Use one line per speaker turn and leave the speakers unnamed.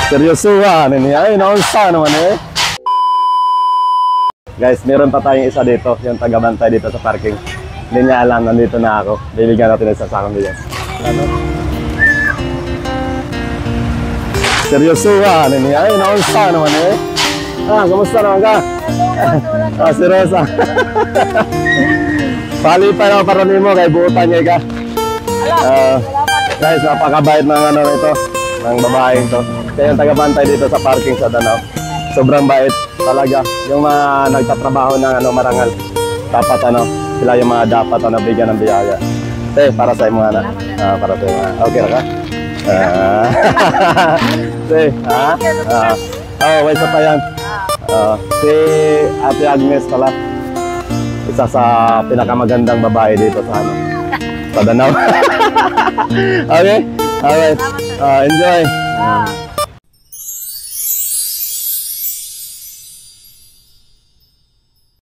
Seryosuhan. Ay, naunsa naman eh. Guys, meron pa tayong isa dito. Yung taga-bantay dito sa parking. Hindi niya alam, nandito na ako. Bibigyan natin ng sasakang bigyan. Ano? Seryosuhan. Ay, naunsa naman eh. Kamusta naman ka? Si Rosa. Pali pa naman para mo kay buutan niya ka. Guys, napakabait ng ano ito, ng babaeng to. Kaya yung taga-bantay dito sa parking sa Danao. Sobrang bait talaga. Yung mga nagtatrabaho ng marangal. Dapat sila yung mga dapat bigyan ng biyaya. Para sa mga anak. Para sa mga. Okay na ka? May isa pa yan. Si Ate Agnes pala. Isa sa pinakamagandang babae dito sa sa Danao. Okay? Alright. Enjoy.